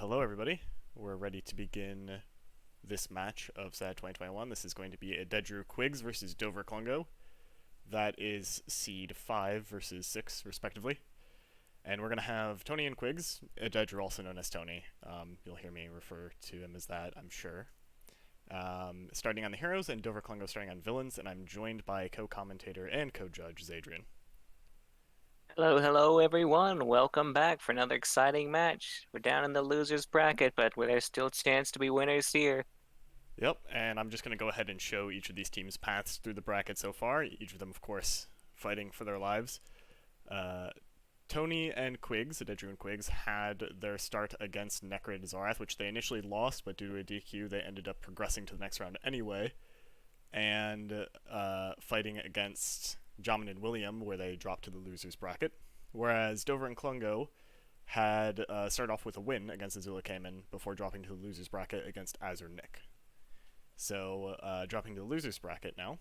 Hello, everybody. We're ready to begin this match of SADD 2021. This is going to be Aededru-Quigz versus Dover-Klungo. That is seed 5 versus 6, respectively. And we're going to have Tony and Quigz, Aededru also known as Tony. You'll hear me refer to him as that, I'm sure. Starting on the heroes, and Dover-Klungo starting on villains, and I'm joined by co-commentator and co-judge Xadrian. Hello, everyone. Welcome back for another exciting match. We're down in the losers bracket, but there's still a chance to be winners here. Yep, and I'm just going to go ahead and show each of these teams' paths through the bracket so far. Each of them, of course, fighting for their lives. Tony and Quigz, Aededru and Quigz, had their start against Necrid Zarath, which they initially lost, but due to a DQ, they ended up progressing to the next round anyway, and fighting against Jamin and William, where they dropped to the losers bracket. Whereas Dover and Klungo had started off with a win against Azula Cayman before dropping to the losers bracket against Azur Nick. So, dropping to the losers bracket now,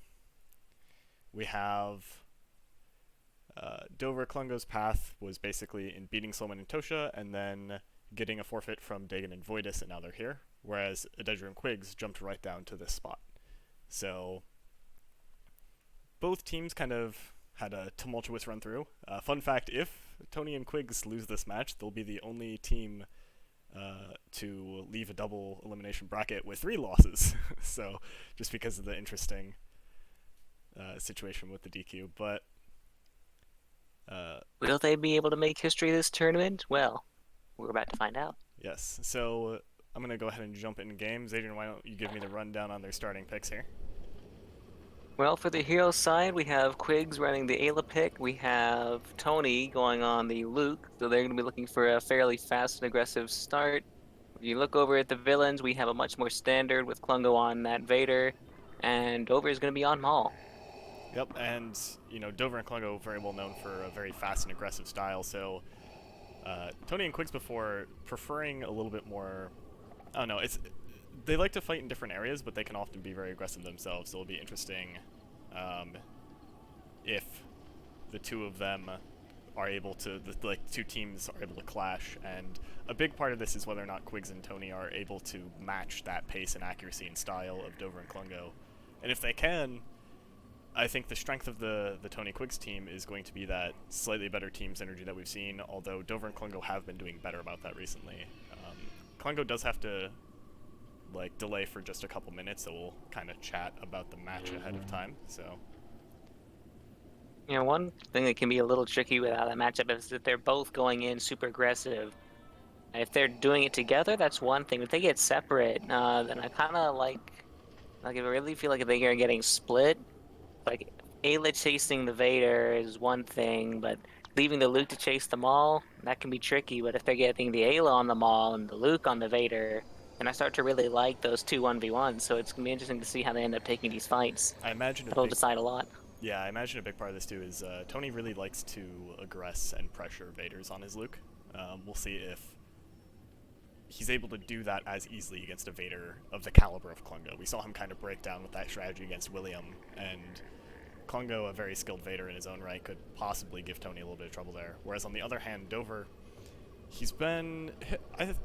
we have Dover-Klungo's path was basically in beating Sloman and Tosha, and then getting a forfeit from Dagon and Voidus, and now they're here. Whereas Aededru and Quigz jumped right down to this spot. So, both teams kind of had a tumultuous run through. Fun fact, if Tony and Quigz lose this match, they'll be the only team to leave a double elimination bracket with 3 losses. So, just because of the interesting situation with the DQ. But Will they be able to make history this tournament? Well, we're about to find out. yes, so I'm going to go ahead and jump in game. Xadrian, why don't you give me the rundown on their starting picks here? Well, for the hero side, we have Quigz running the Ayla pick. We have Tony going on the Luke, so they're going to be looking for a fairly fast and aggressive start. If you look over at the villains, we have a much more standard with Klungo on that Vader, and Dover is going to be on Maul. Yep, and Dover and Klungo very well known for a very fast and aggressive style. So Tony and Quigz before preferring a little bit more. I don't know. They like to fight in different areas, but they can often be very aggressive themselves. So it'll be interesting if the two of them are able to, two teams are able to clash. And a big part of this is whether or not Quigz and Tony are able to match that pace and accuracy and style of Dover and Klungo. And if they can, I think the strength of the Tony Quigz team is going to be that slightly better team synergy that we've seen, although Dover and Klungo have been doing better about that recently. Klungo does have to delay for just a couple minutes, so we'll kind of chat about the match ahead of time. So, One thing that can be a little tricky without a matchup is that they're both going in super aggressive. And if they're doing it together, that's one thing. If they get separate, then I kind of I really feel like if they are getting split, like Ayla chasing the Vader is one thing, but leaving the Luke to chase the Maul, that can be tricky. But if they're getting the Ayla on the Maul and the Luke on the Vader, then I start to really like those two 1v1s. So it's gonna be interesting to see how they end up taking these fights. I imagine a That'll big decide a lot. yeah, I imagine a big part of this too is Tony really likes to aggress and pressure Vader's on his Luke. We'll see if he's able to do that as easily against a Vader of the caliber of Klungo. We saw him kind of break down with that strategy against William, and Klungo, a very skilled Vader in his own right, could possibly give Tony a little bit of trouble there. Whereas on the other hand, Dover, he's been,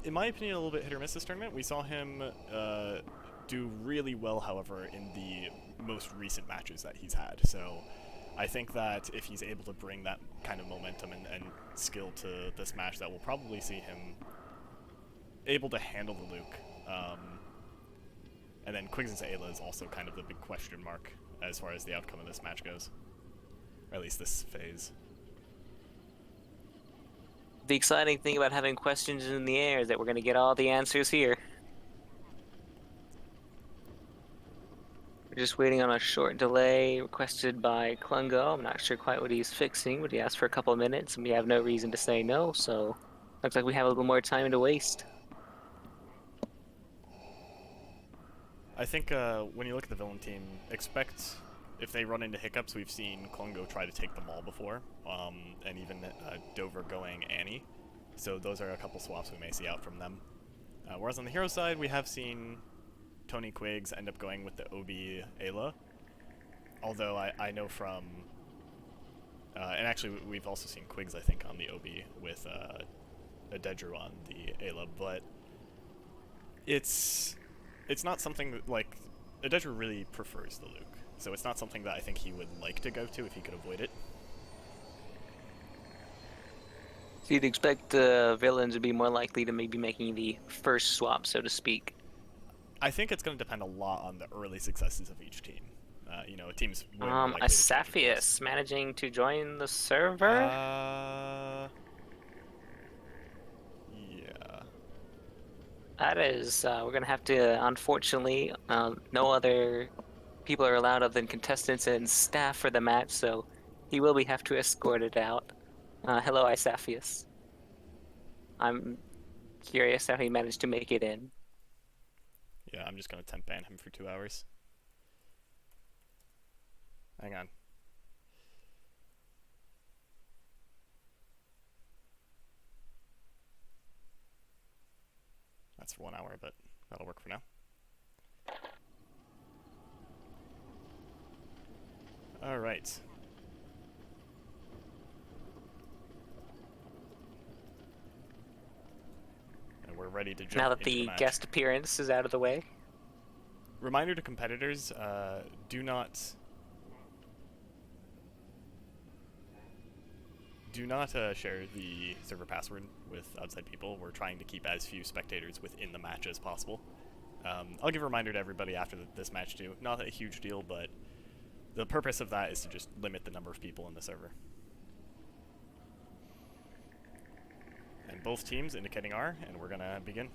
in my opinion, a little bit hit or miss this tournament. We saw him do really well, however, in the most recent matches that he's had. So I think that if he's able to bring that kind of momentum and skill to this match, that we'll probably see him able to handle the Luke. And then Quigz' Ayla is also kind of the big question mark as far as the outcome of this match goes. Or at least this phase. The exciting thing about having questions in the air is that we're going to get all the answers here. We're just waiting on a short delay requested by Klungo. I'm not sure quite what he's fixing, but he asked for a couple of minutes, and we have no reason to say no, so looks like we have a little more time to waste. I think when you look at the villain team, expect if they run into hiccups. We've seen Klungo try to take them all before, and even Dover going Annie. So those are a couple swaps we may see out from them. Whereas on the hero side, we have seen Tony Quigz end up going with the Obi Ayla. Although I know from, and actually we've also seen Quigz, I think, on the Obi with Aededru on the Ayla, but It's not something that, like, Aededru really prefers the Luke, so it's not something that I think he would like to go to if he could avoid it. So you'd expect the villains would be more likely to maybe making the first swap, so to speak. I think it's going to depend a lot on the early successes of each team. You know, a team's way more likely to change a course. Asaphius managing to join the server. Yeah. That is, we're gonna have to, unfortunately, no other people are allowed other than contestants and staff for the match, so he will have to escort it out. Hello, Isaphius. I'm curious how he managed to make it in. Yeah, I'm just going to temp ban him for 2 hours. Hang on. That's for 1 hour, but that'll work for now. Alright. And we're ready to jump Now that into the match. guest appearance is out of the way. Reminder to competitors, do not share the server password with outside people. We're trying to keep as few spectators within the match as possible. I'll give a reminder to everybody after this match too. Not a huge deal, but the purpose of that is to just limit the number of people in the server. And both teams indicating R, and we're gonna begin.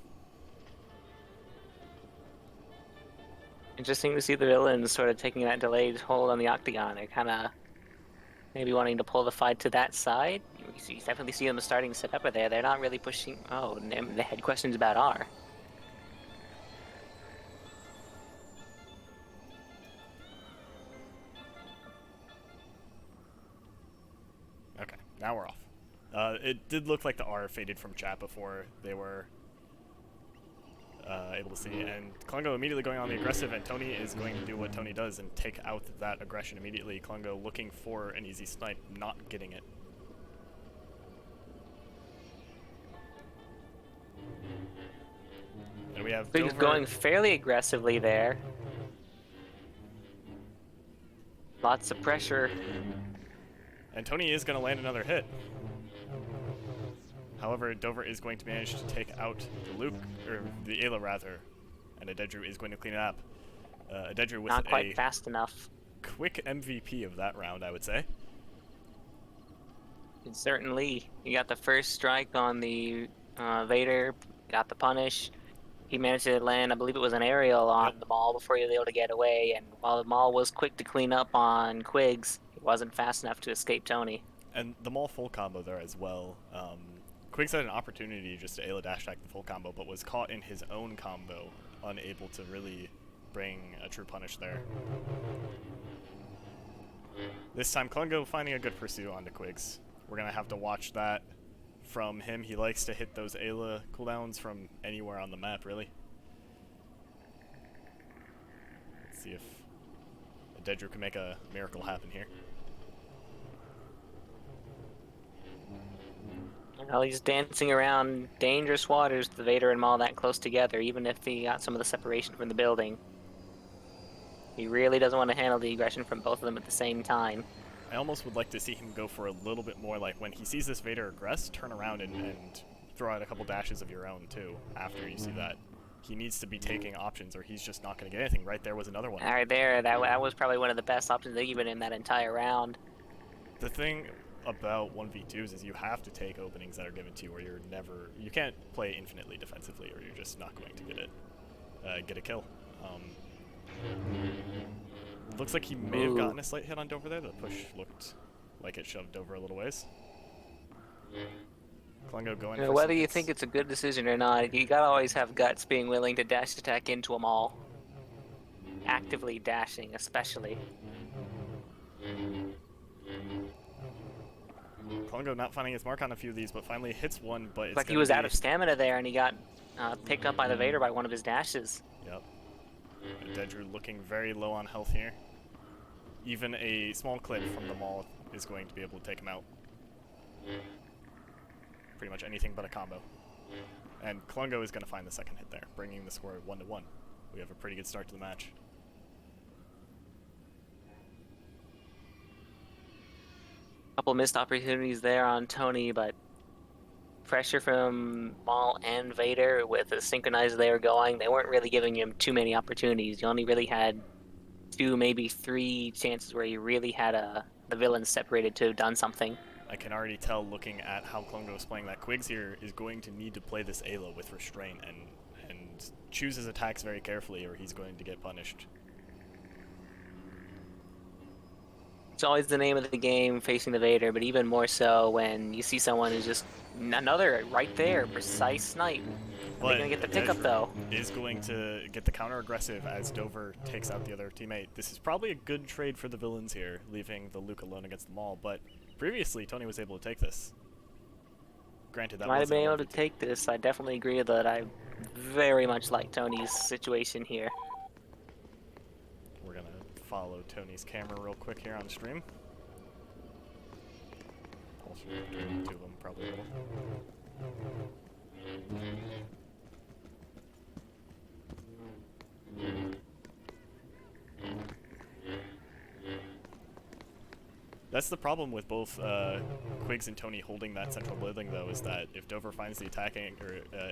Interesting to see the villains sort of taking that delayed hold on the octagon. They're kind of maybe wanting to pull the fight to that side. You definitely see them starting to set up there. They're not really pushing. Oh, they had questions about R. Okay, now we're off. It did look like the R faded from chat before they were able to see, and Klungo immediately going on the aggressive, and Tony is going to do what Tony does and take out that aggression immediately. Klungo looking for an easy snipe, not getting it. And we have He's going fairly aggressively there. Lots of pressure. And Tony is going to land another hit. However, Dover is going to manage to take out the Luke, or the Ayla rather, and Aededru is going to clean it up. Aededru with not quite fast enough. Quick MVP of that round, I would say. And certainly, he got the first strike on the Vader, got the punish. He managed to land, I believe it was an aerial on the Maul before he was able to get away. And while the Maul was quick to clean up on Quigz, he wasn't fast enough to escape Tony. And the Maul full combo there as well. Quigz had an opportunity just to Ayla dash attack the full combo, but was caught in his own combo, unable to really bring a true punish there. This time, Klungo finding a good pursuit onto Quigz. We're going to have to watch that from him. He likes to hit those Ayla cooldowns from anywhere on the map, really. Let's see if Aededru can make a miracle happen here. Well, he's dancing around dangerous waters, the Vader and Maul that close together, even if he got some of the separation from the building. He really doesn't want to handle the aggression from both of them at the same time. I almost would like to see him go for a little bit more, like when he sees this Vader aggress, turn around and throw out a couple dashes of your own too, after you see that. He needs to be taking options or he's just not going to get anything. Right there was another one. Right there, that was probably one of the best options they've given him that entire round. The thing about 1v2s is you have to take openings that are given to you, or you can't play infinitely defensively, or you're just not going to get a kill. Looks like he may have gotten a slight hit on Dover there. The push looked like it shoved Dover a little ways. Klungo going for whether you think it's a good decision or not, you gotta always have guts being willing to dash attack into them all. Actively dashing, especially. Klungo not finding his mark on a few of these, but finally hits one, but it's like he was out of stamina there, and he got picked up by the Vader by one of his dashes. Yep. Aededru looking very low on health here. Even a small clip from the Maul is going to be able to take him out. Pretty much anything but a combo. And Klungo is going to find the second hit there, bringing the score 1-1. We have a pretty good start to the match. Couple missed opportunities there on Tony, but pressure from Maul and Vader with the synchronized they were going. They weren't really giving him too many opportunities. You only really had 2, maybe 3 chances where you really had the villains separated to have done something. I can already tell, looking at how Klungo is playing, that Quigz here is going to need to play this Ayla with restraint and choose his attacks very carefully, or he's going to get punished. It's always the name of the game facing the Vader, but even more so when you see someone who's just another right there, precise snipe. Are they going to get the pickup, though? Is going to get the counter-aggressive as Dover takes out the other teammate. This is probably a good trade for the villains here, leaving the Luke alone against the Maul, but previously Tony was able to take this. Granted, that might have been able to 1v2. take this. I definitely agree that I very much like Tony's situation here. We're going to follow Tony's camera real quick here on stream. Also, between the two of them, probably a little. That's the problem with both Quigz and Tony holding that central building, though, is that if Dover finds the attack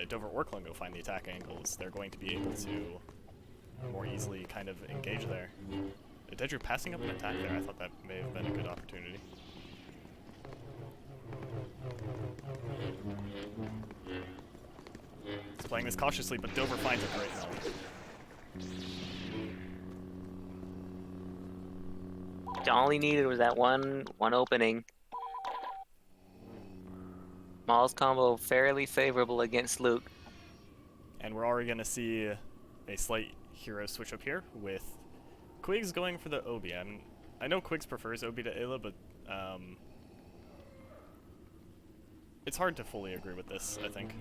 Dover or Klungo find the attack angles, they're going to be able to more easily kind of engage there. Aededru passing up an attack there, I thought that may have been a good opportunity. He's playing this cautiously, but Dover finds it right now. All he needed was that one opening. Maul's combo fairly favorable against Luke. And we're already going to see a slight hero switch up here with Quigz going for the Obi. I know Quigz prefers Obi to Ayla, but it's hard to fully agree with this, I think.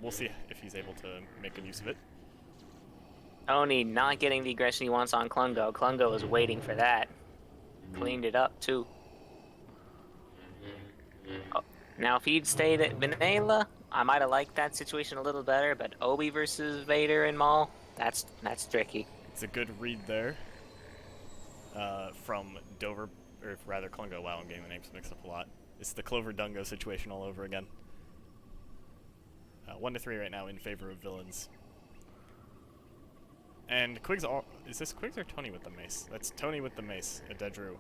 We'll see if he's able to make good use of it. Tony not getting the aggression he wants on Klungo. Klungo was waiting for that. Cleaned it up, too. Oh, now, if he'd stayed at Ayla, I might have liked that situation a little better, but Obi versus Vader and Maul, that's tricky. It's a good read there from Dover, or rather Klungo. Wow, I'm getting the names mixed up a lot. It's the Clover Dungo situation all over again. 1-3 right now in favor of villains. And Quigz, is this Quigz or Tony with the mace? That's Tony with the mace, Aededru.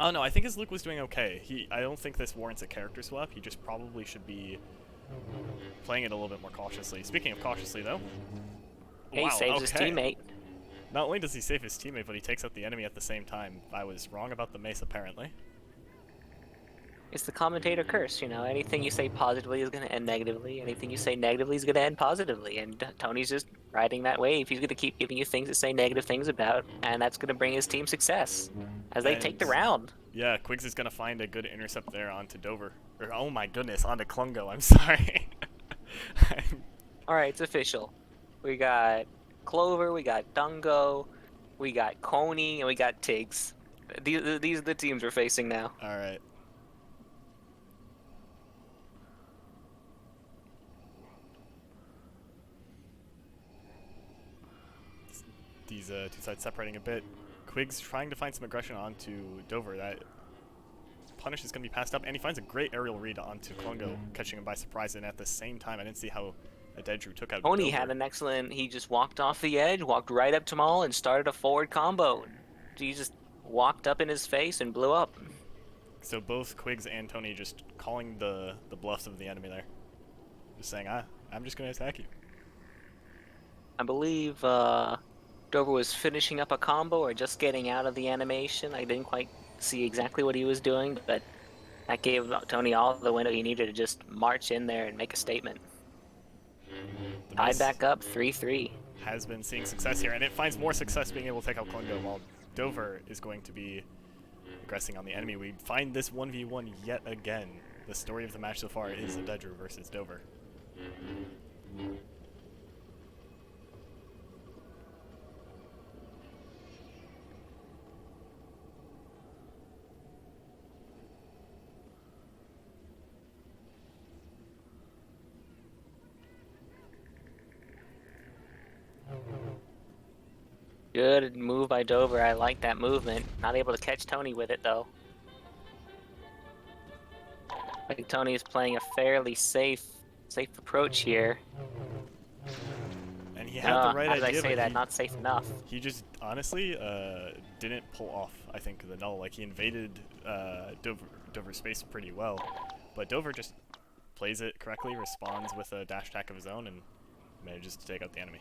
Oh no, I think his Luke was doing okay. I don't think this warrants a character swap. He just probably should be playing it a little bit more cautiously. Speaking of cautiously, though. He saves his teammate. Not only does he save his teammate, but he takes out the enemy at the same time. I was wrong about the mace, apparently. It's the commentator curse, you know. Anything you say positively is going to end negatively. Anything you say negatively is going to end positively. And Tony's just riding that wave. He's going to keep giving you things to say negative things about, and that's going to bring his team success as they take the round. Yeah, Quigz is going to find a good intercept there onto Dover. Or, oh my goodness, onto Klungo. I'm sorry. All right, it's official. We got Clover, we got Dungo, we got Coney, and we got Tiggs. These are the teams we're facing now. All right. These two sides separating a bit. Quigz trying to find some aggression onto Dover. That punish is going to be passed up, and he finds a great aerial read onto Klungo, catching him by surprise. And at the same time, I didn't see how Aededru took out Coney Dover. had an excellent. He just walked off the edge, walked right up to Maul, and started a forward combo. He just walked up in his face and blew up. So both Quigz and Tony just calling the bluffs of the enemy there. Just saying, I'm just going to attack you. I believe Dover was finishing up a combo or just getting out of the animation. I didn't quite see exactly what he was doing, but that gave Tony all the window he needed to just march in there and make a statement. Tied back up 3-3. Has been seeing success here, and it finds more success being able to take out Klungo, while Dover is going to be aggressing on the enemy. We find this 1v1 yet again. The story of the match so far is Aededru versus Dover. Good move by Dover. I like that movement. Not able to catch Tony with it though. I think Tony is playing a fairly safe approach here. And he had the right How did I idea, say but that? Not safe enough. he just honestly didn't pull off, I think, the null. Like, he invaded Dover's space pretty well, but Dover just plays it correctly, responds with a dash attack of his own, and manages to take out the enemy.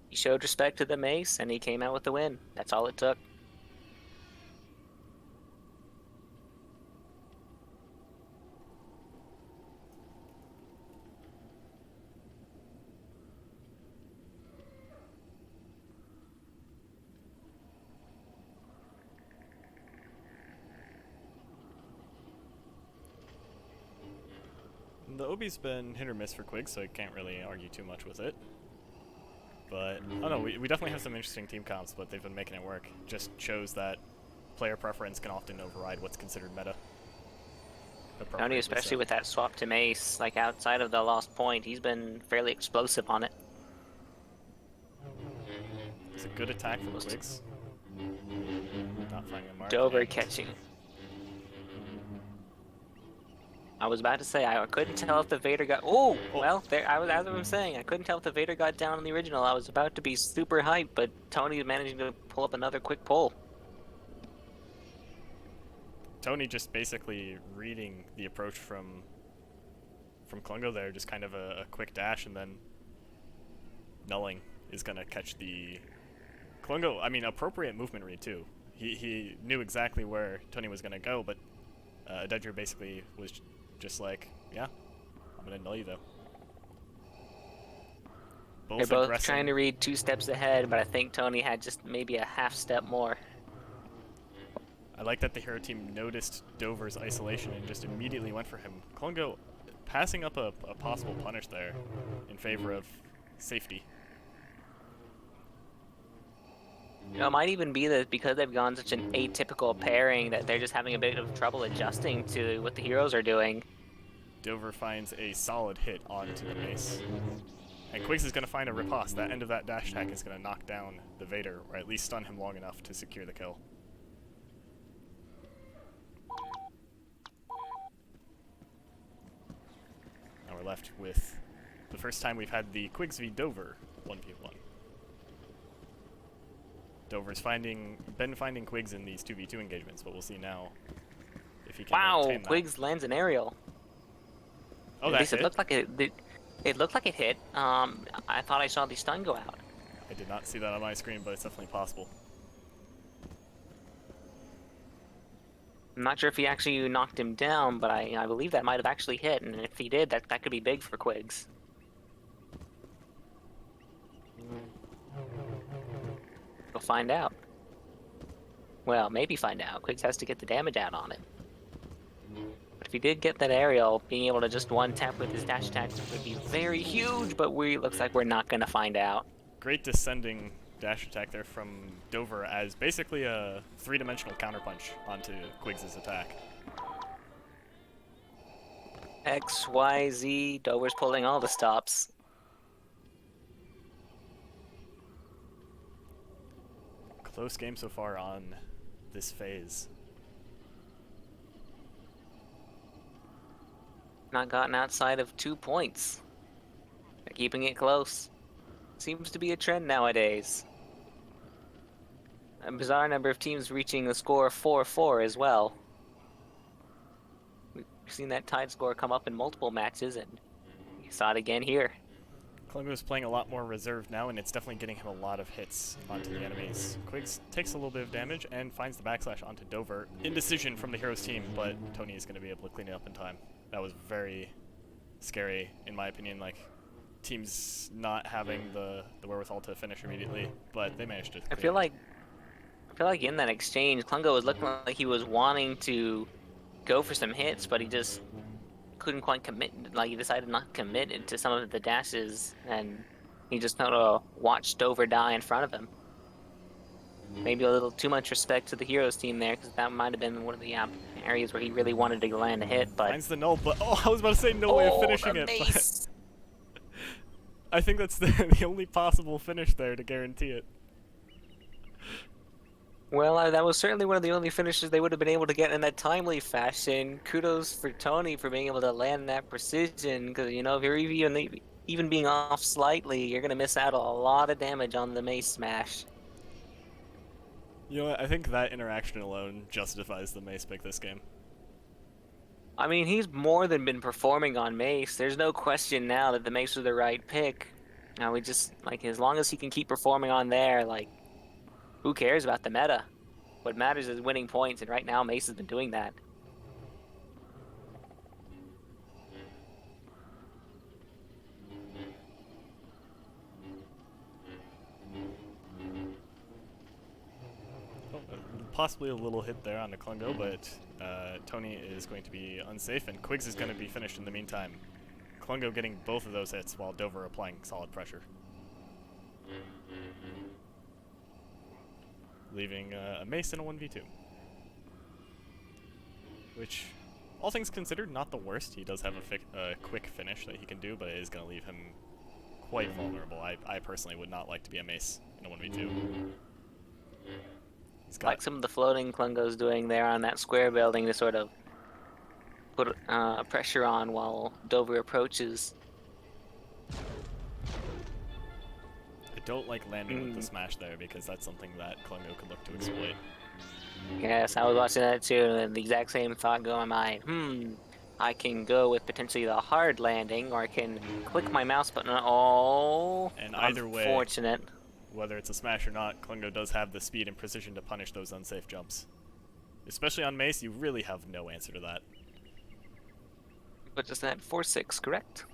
He showed respect to the mace, and he came out with the win. That's all it took. The Obi's been hit or miss for Quigz, so I can't really argue too much with it. But, oh no, we definitely have some interesting team comps, but they've been making it work. Just shows that player preference can often override what's considered meta. Tony, especially with that swap to mace, like outside of the lost point, he's been fairly explosive on it. It's a good attack from Quigz. Not finding a mark. Dover catching. I was about to say, I couldn't tell if the Vader got... Oh! Well, there, as I was saying, I couldn't tell if the Vader got down in the original. I was about to be super hyped, but Tony managing to pull up another quick pull. Tony just basically reading the approach from Klungo there, just kind of a quick dash, and then nulling is going to catch the... Klungo, I mean, appropriate movement read too. He knew exactly where Tony was going to go, but Aededru basically was just like, yeah, I'm going to null you though. They're both trying to read 2 steps ahead, but I think Tony had just maybe a half step more. I like that the hero team noticed Dover's isolation and just immediately went for him. Klungo passing up a possible punish there in favor of safety. You know, it might even be that because they've gone such an atypical pairing that they're just having a bit of trouble adjusting to what the heroes are doing. Dover finds a solid hit onto the mace. And Quigz is going to find a riposte. That end of that dash attack is going to knock down the Vader, or at least stun him long enough to secure the kill. Now we're left with the first time we've had the Quigz v Dover 1v1. Dover's been finding Quigz in these 2v2 engagements, but we'll see now if he can maintain that. Quigz lands an aerial. Oh, at least it looked like it looked like it hit. I thought I saw the stun go out. I did not see that on my screen, but it's definitely possible. I'm not sure if he actually knocked him down, but I believe that might have actually hit, and if he did, that could be big for Quigz. We'll find out. Well, maybe find out. Quigz has to get the damage out on it. But if he did get that aerial, being able to just one-tap with his dash attack would be very huge, but looks like we're not going to find out. Great descending dash attack there from Dover as basically a 3-dimensional counterpunch onto Quigz' attack. X, Y, Z, Dover's pulling all the stops. Close game so far on this phase. Not gotten outside of 2 points. They're keeping it close. Seems to be a trend nowadays. A bizarre number of teams reaching the score of 4-4 as well. We've seen that tied score come up in multiple matches, and we saw it again here. Klungo is playing a lot more reserved now, and it's definitely getting him a lot of hits onto the enemies. Quigz takes a little bit of damage and finds the backslash onto Dover. Indecision from the heroes team, but Tony is going to be able to clean it up in time. That was very scary, in my opinion, like teams not having the wherewithal to finish immediately, but they managed to I feel like in that exchange, Klungo was looking like he was wanting to go for some hits, but he just couldn't quite commit. Like, he decided not to commit to some of the dashes, and he just kind of watched Dover die in front of him. Maybe a little too much respect to the heroes team there, because that might have been one of the areas where he really wanted to land a hit. But finds the null, but I was about to say no way of finishing it. I think that's the only possible finish there to guarantee it. Well, that was certainly one of the only finishes they would have been able to get in that timely fashion. Kudos for Tony for being able to land that precision, because, you know, if you're even being off slightly, you're going to miss out a lot of damage on the mace smash. You know what? I think that interaction alone justifies the Mace pick this game. I mean, he's more than been performing on mace. There's no question now that the mace was the right pick. Now we just, like, as long as he can keep performing on there, like, who cares about the meta? What matters is winning points, and right now Mace has been doing that. Oh, possibly a little hit there on the Klungo, but Tony is going to be unsafe, and Quigz is going to be finished in the meantime. Klungo getting both of those hits while Dover applying solid pressure. Leaving a Mace in a 1v2. Which, all things considered, not the worst. He does have a quick finish that he can do, but it is going to leave him quite vulnerable. I personally would not like to be a Mace in a 1v2. He's got Like some of the floating Klungo's doing there on that square building to sort of put pressure on while Dover approaches. I don't like landing with the smash there because that's something that Klungo could look to exploit. Yes, I was watching that too, and the exact same thought going in my mind. I can go with potentially the hard landing, or I can click my mouse button. Oh, And either way, unfortunate. whether it's a smash or not, Klungo does have the speed and precision to punish those unsafe jumps. Especially on Mace, you really have no answer to that. But just that 4-6, correct?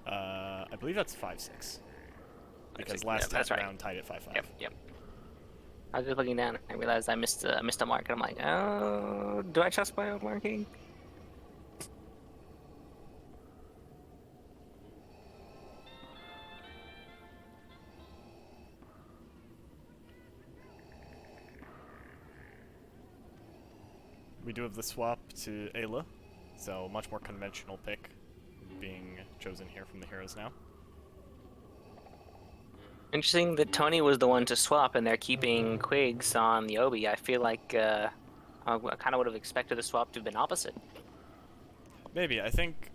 I believe that's 5-6. Because Yeah, last that's round right. tied at 5-5. Yep. I was just looking down and I realized I missed a mark, and I'm like, oh, do I trust my own marking? We do have the swap to Ayla, so much more conventional pick being chosen here from the heroes now. Interesting that Tony was the one to swap, and they're keeping Quigz on the Obi. I feel like I kind of would have expected the swap to have been opposite. Maybe. I think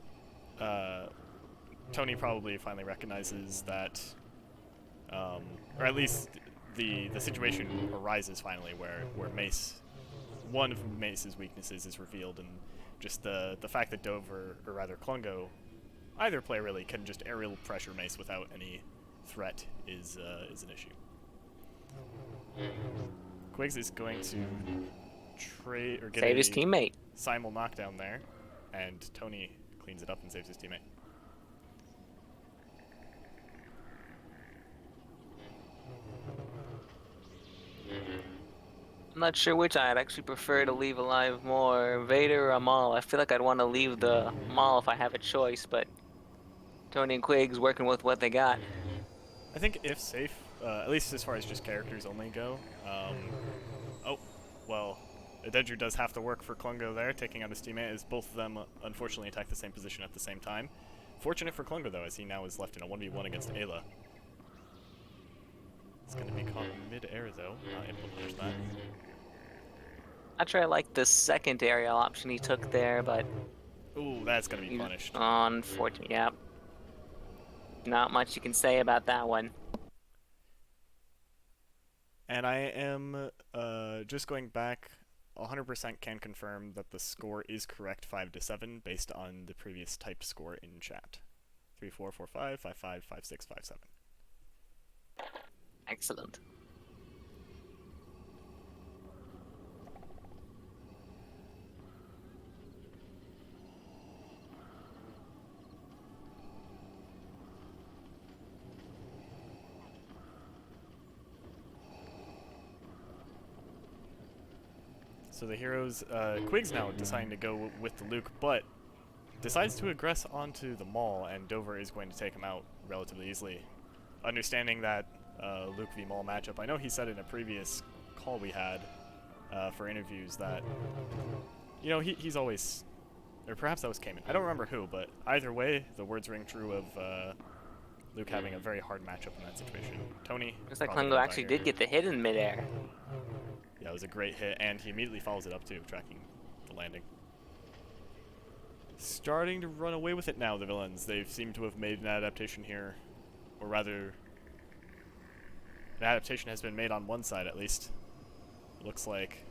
Tony probably finally recognizes that, or at least the situation arises finally where Mace, one of Mace's weaknesses is revealed, and just the fact that Dover, or rather Klungo, either player really can just aerial pressure Mace without any threat is an issue. Quigz is going to trade or get Save his teammate. simul knockdown there, and Tony cleans it up and saves his teammate. I'm not sure which I'd actually prefer to leave alive more, Vader or Maul. I feel like I'd want to leave the Maul if I have a choice, but Tony and Quigz working with what they got. I think if safe, at least as far as just characters only go, oh, well, Aededru does have to work for Klungo there, taking out his teammate, as both of them unfortunately attack the same position at the same time. Fortunate for Klungo, though, as he now is left in a 1v1 against Ayla. It's going to be caught mid-air, though, not able to punish that. Actually, I like the second aerial option he took there, but... Ooh, that's going to be punished. Unfortunate, yeah. Not much you can say about that one. And I am just going back, 100% can confirm that the score is correct 5-7 based on the previous typed score in chat. 3-4, 4-5, 5-5, 5-6, 5-7. Excellent. So the heroes, Quigz now deciding to go with the Luke, but decides to aggress onto the Maul, and Dover is going to take him out relatively easily. Understanding that Luke v Maul matchup, I know he said in a previous call we had for interviews that, you know, he's always, or perhaps that was Cayman, I don't remember who, but either way, the words ring true of Luke having a very hard matchup in that situation. Tony. Looks like probably Klungo gonna actually die did here. get the hit in midair. Yeah, it was a great hit, and he immediately follows it up too, tracking the landing. Starting to run away with it now, the villains. They seem to have made an adaptation here, or rather, an adaptation has been made on one side at least. Looks like,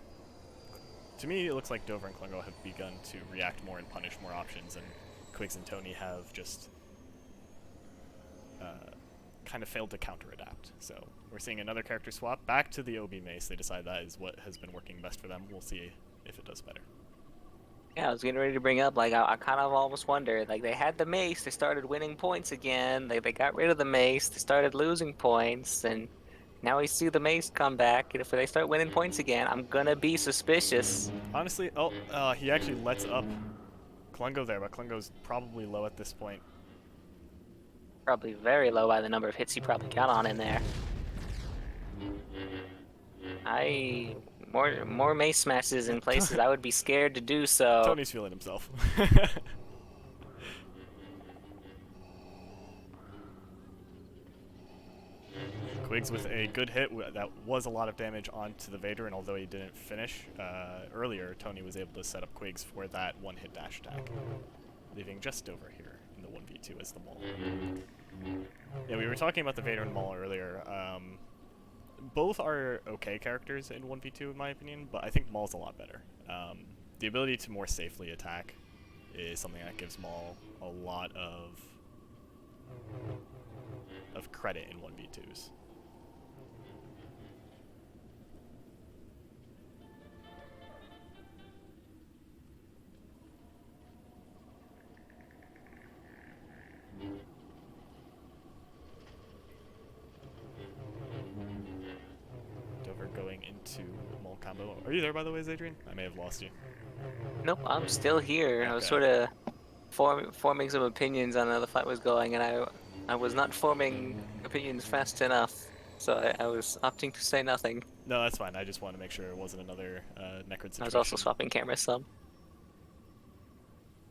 to me, it looks like Dover and Klungo have begun to react more and punish more options, and Quigz and Tony have just kind of failed to counter-adapt. So we're seeing another character swap back to the OB Mace. They decide that is what has been working best for them. We'll see if it does better. Yeah, I was getting ready to bring up, like, I kind of almost wondered, like, they had the mace, they started winning points again, they got rid of the mace, they started losing points, and now we see the mace come back, and if they start winning points again, I'm gonna be suspicious. Honestly, he actually lets up Klungo there, but Klungo's probably low at this point. Probably very low by the number of hits he probably got on in there. More mace smashes in places I would be scared to do so. Tony's feeling himself. Quigz with a good hit that was a lot of damage onto the Vader, and although he didn't finish earlier, Tony was able to set up Quigz for that one-hit dash attack, leaving just over here in the 1v2 as the Maul. Yeah, we were talking about the Vader and Maul earlier. Both are okay characters in 1v2 in my opinion, but I think Maul's a lot better. The ability to more safely attack is something that gives Maul a lot of credit in 1v2s. Dover going into Maul combo. Are you there, by the way, Xadrian? I may have lost you. Nope, I'm still here. Okay. I was sort of forming some opinions on how the fight was going, and I was not forming opinions fast enough, so I was opting to say nothing. No, that's fine. I just wanted to make sure it wasn't another Necrid situation. I was also swapping cameras some.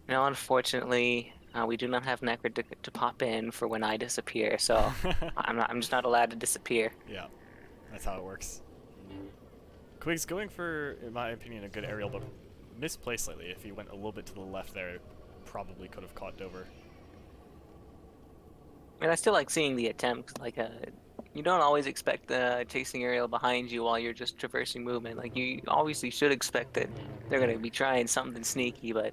Now, unfortunately, we do not have Necrid to pop in for when I disappear, so I'm just not allowed to disappear. Yeah, that's how it works. Quigz going for, in my opinion, a good aerial, but misplaced slightly. If he went a little bit to the left there, it probably could have caught Dover. I mean, I still like seeing the attempt. Like, you don't always expect the chasing aerial behind you while you're just traversing movement. Like, you obviously should expect that they're going to be trying something sneaky, but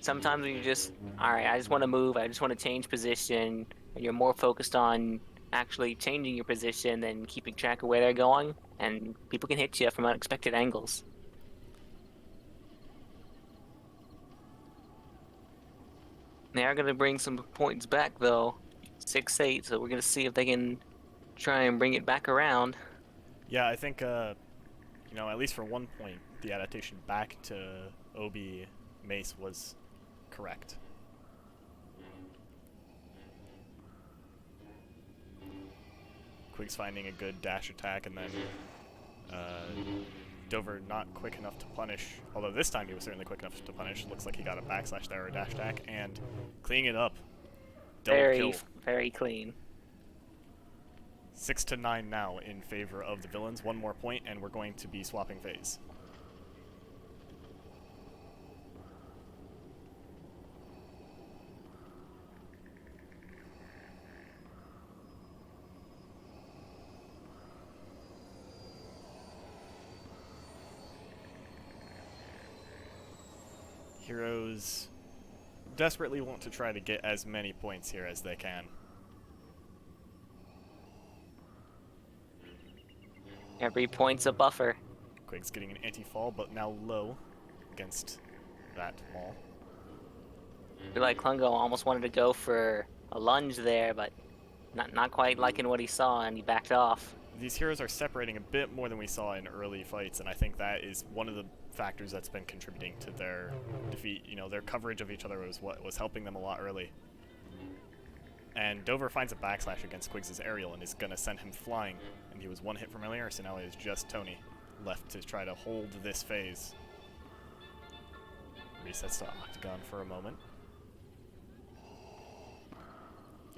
sometimes when you just, all right, I just want to move, I just want to change position, and you're more focused on actually changing your position than keeping track of where they're going, and people can hit you from unexpected angles. They are going to bring some points back, though. 6-8, so we're going to see if they can try and bring it back around. Yeah, I think, you know, at least for 1 point, the adaptation back to OB Mace was correct. Quigz finding a good dash attack, and then Dover not quick enough to punish, although this time he was certainly quick enough to punish. Looks like he got a backslash there or a dash attack, and cleaning it up. Double kill. Very clean. 6-9 now in favor of the villains. 1 more point, and we're going to be swapping phase. Heroes desperately want to try to get as many points here as they can. Every point's a buffer. Quigz getting an anti-fall, but now low against that Maul. I feel like Klungo almost wanted to go for a lunge there, but not quite liking what he saw, and he backed off. These heroes are separating a bit more than we saw in early fights, and I think that is one of the factors that's been contributing to their defeat. You know, their coverage of each other was what was helping them a lot early. And Dover finds a backslash against Quigz' aerial and is going to send him flying. And he was 1 hit from earlier, so now it is just Tony left to try to hold this phase. Resets to Octagon for a moment.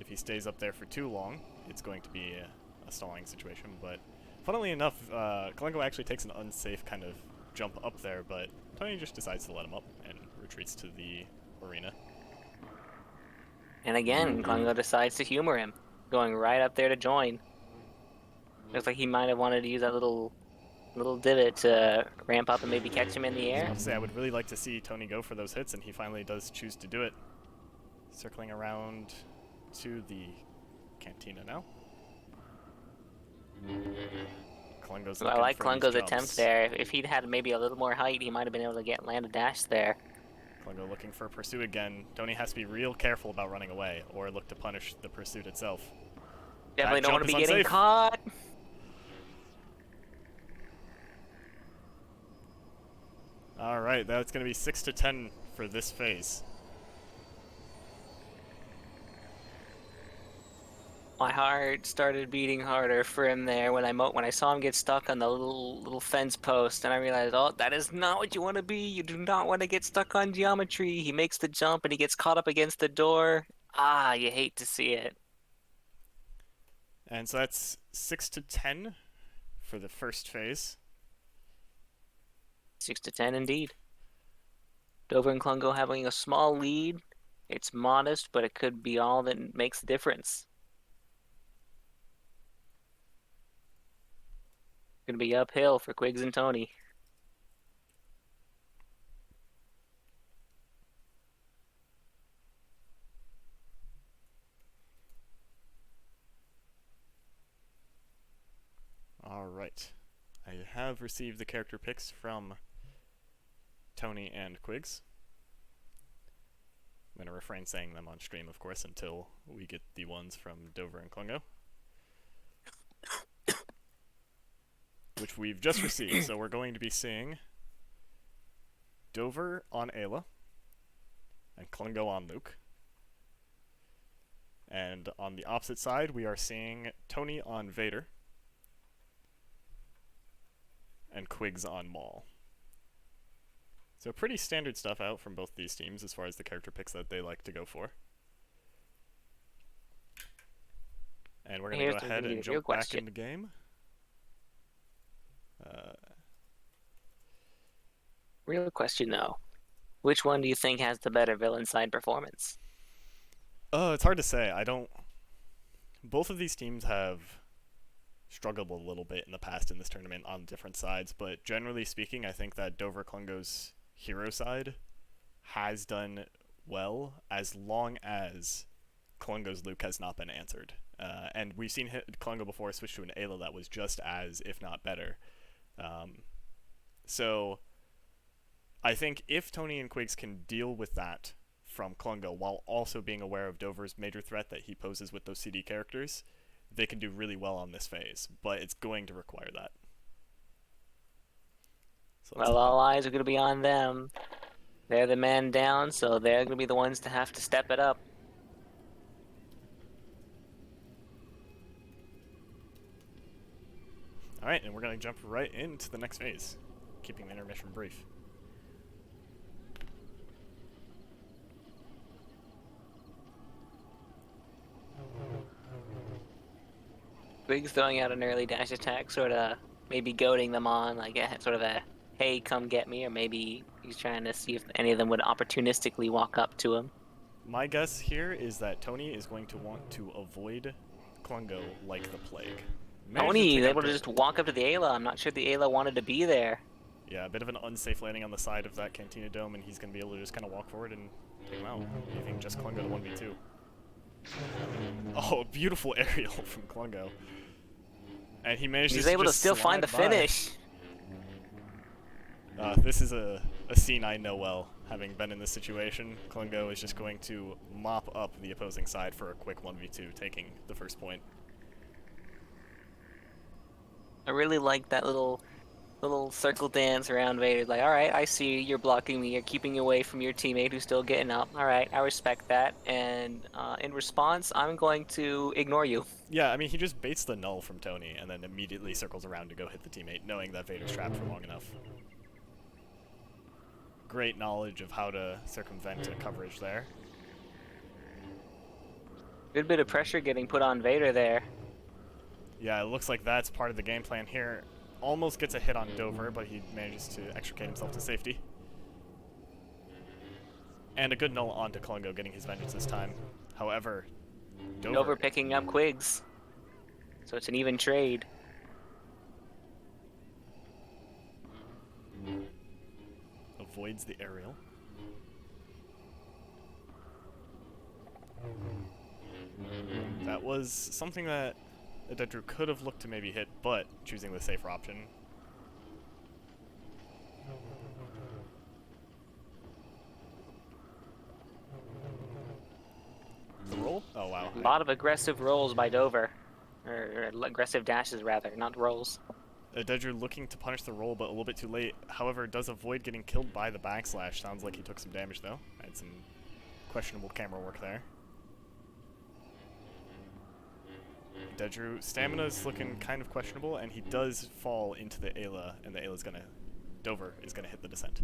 If he stays up there for too long, it's going to be a stalling situation. But funnily enough, Klungo actually takes an unsafe kind of jump up there, but Tony just decides to let him up and retreats to the arena. And again, Klungo decides to humor him, going right up there to join. Looks like he might have wanted to use that little divot to ramp up and maybe catch him in the I was air. about to say, I would really like to see Tony go for those hits, and he finally does choose to do it. Circling around to the cantina now. Klungo's I like Klungo's attempt there. If he'd had maybe a little more height, he might have been able to land a dash there. Klungo looking for pursuit again. Tony has to be real careful about running away, or look to punish the pursuit itself. Definitely don't want to be getting caught. All right, that's going to be 6-10 for this phase. My heart started beating harder for him there when I saw him get stuck on the little fence post, and I realized, oh, that is not what you want to be. You do not want to get stuck on geometry. He makes the jump and he gets caught up against the door. Ah, you hate to see it. And so that's 6-10 for the first phase. 6-10 indeed. Dover and Klungo having a small lead. It's modest, but it could be all that makes the difference. Going to be uphill for Quigz and Tony. All right. I have received the character picks from Tony and Quigz. I'm going to refrain saying them on stream, of course, until we get the ones from Dover and Klungo, which we've just received. So we're going to be seeing Dover on Ayla and Klungo on Luke. And on the opposite side, we are seeing Tony on Vader and Quigz on Maul. So pretty standard stuff out from both these teams as far as the character picks that they like to go for. And we're going to go ahead and jump back into game. Real question, though. Which one do you think has the better villain side performance? It's hard to say. Both of these teams have struggled a little bit in the past in this tournament on different sides, but generally speaking, I think that Dover-Klungo's hero side has done well as long as Klungo's Luke has not been answered. And we've seen Klungo before switch to an Ayla that was just as, if not better. So I think if Tony and Quigz can deal with that from Klungo while also being aware of Dover's major threat that he poses with those CD characters, they can do really well on this phase, but it's going to require that. So well, all eyes are going to be on them. They're the man down, so they're going to be the ones to have to step it up. Alright, and we're going to jump right into the next phase, keeping the intermission brief. Quigz throwing out an early dash attack, sort of maybe goading them on, like sort of a, hey, come get me, or maybe he's trying to see if any of them would opportunistically walk up to him. My guess here is that Tony is going to want to avoid Klungo like the plague. Tony is able to just walk up to the Ayla. I'm not sure the Ayla wanted to be there. Yeah, a bit of an unsafe landing on the side of that Cantina Dome, and he's going to be able to just kind of walk forward and take him out, leaving just Klungo to 1v2. Oh, beautiful aerial from Klungo. And he managed He's able to still find the finish. This is a scene I know well, having been in this situation. Klungo is just going to mop up the opposing side for a quick 1v2, taking the first point. I really like that little circle dance around Vader. Like, all right, I see you're blocking me. You're keeping away from your teammate who's still getting up. All right, I respect that. And in response, I'm going to ignore you. Yeah, I mean, he just baits the null from Tony and then immediately circles around to go hit the teammate, knowing that Vader's trapped for long enough. Great knowledge of how to circumvent a coverage there. Good bit of pressure getting put on Vader there. Yeah, it looks like that's part of the game plan here. Almost gets a hit on Dover, but he manages to extricate himself to safety. And a good null onto Klungo, getting his vengeance this time. However, Dover picking up Quigz. So it's an even trade. Avoids the aerial. That was something that Aededru could have looked to maybe hit, but choosing the safer option. The roll? Oh wow. A lot of aggressive rolls by Dover. Or aggressive dashes rather, not rolls. Aededru looking to punish the roll, but a little bit too late. However, does avoid getting killed by the backslash. Sounds like he took some damage though. Had some questionable camera work there. Aededru, stamina's looking kind of questionable, and he does fall into the Ayla, and the Ayla's gonna... Dover is gonna hit the descent.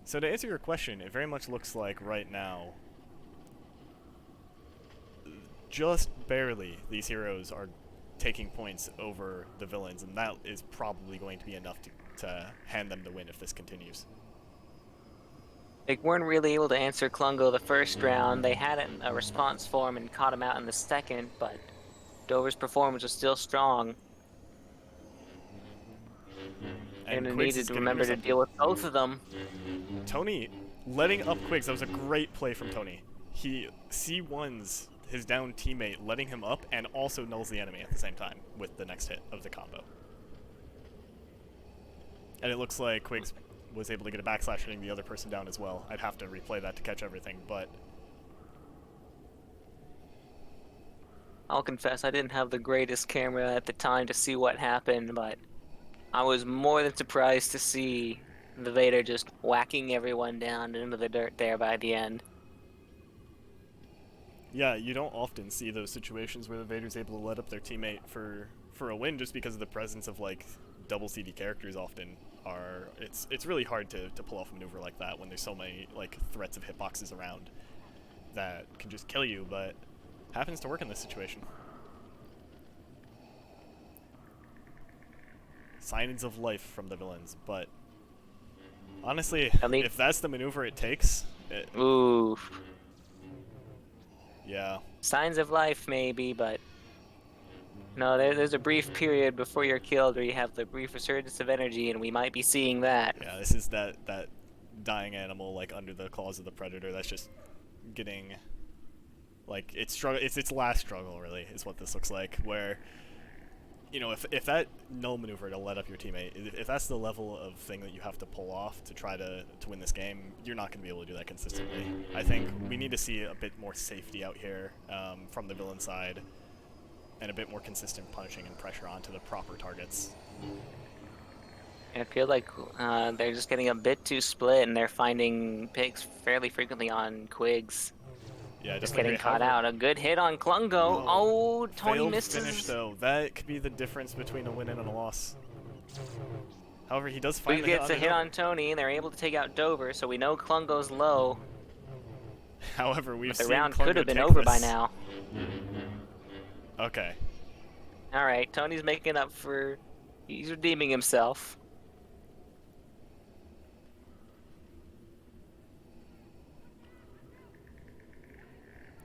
So to answer your question, it very much looks like right now, just barely, these heroes are taking points over the villains, and that is probably going to be enough to hand them the win if this continues. They weren't really able to answer Klungo the first round. They had a response for him and caught him out in the second, but Dover's performance was still strong. And they needed to remember to deal with both of them. Tony letting up Quigz, that was a great play from Tony. He C1s his down teammate, letting him up, and also nulls the enemy at the same time with the next hit of the combo. And it looks like Quigz was able to get a backslash hitting the other person down as well. I'd have to replay that to catch everything, but... I'll confess, I didn't have the greatest camera at the time to see what happened, but I was more than surprised to see the Vader just whacking everyone down into the dirt there by the end. Yeah, you don't often see those situations where the Vader's able to let up their teammate for a win just because of the presence of, like, double CD characters often are... It's really hard to pull off a maneuver like that when there's so many, like, threats of hitboxes around that can just kill you, but happens to work in this situation. Signs of life from the villains, but honestly, if that's the maneuver it takes... Ooh. Yeah. Signs of life, maybe, but... No, there's a brief period before you're killed where you have the brief resurgence of energy, and we might be seeing that. Yeah, this is that dying animal, like, under the claws of the predator that's just getting... Like, it's its last struggle, really, is what this looks like, where... You know, if that null maneuver to let up your teammate, if that's the level of thing that you have to pull off to try to win this game, you're not going to be able to do that consistently. I think we need to see a bit more safety out here from the villain side, and a bit more consistent punishing and pressure onto the proper targets. I feel like they're just getting a bit too split, and they're finding picks fairly frequently on Quigz. Yeah, just getting caught out. A good hit on Klungo. No. Oh, Tony Failed misses. Finish though. That could be the difference between a win and a loss. However, he does find the hit. Gets a hit on Tony, and they're able to take out Dover, so we know Klungo's low. However, we've seen the round Klungo could have been over by now. Okay. All right, Tony's making up for. He's redeeming himself.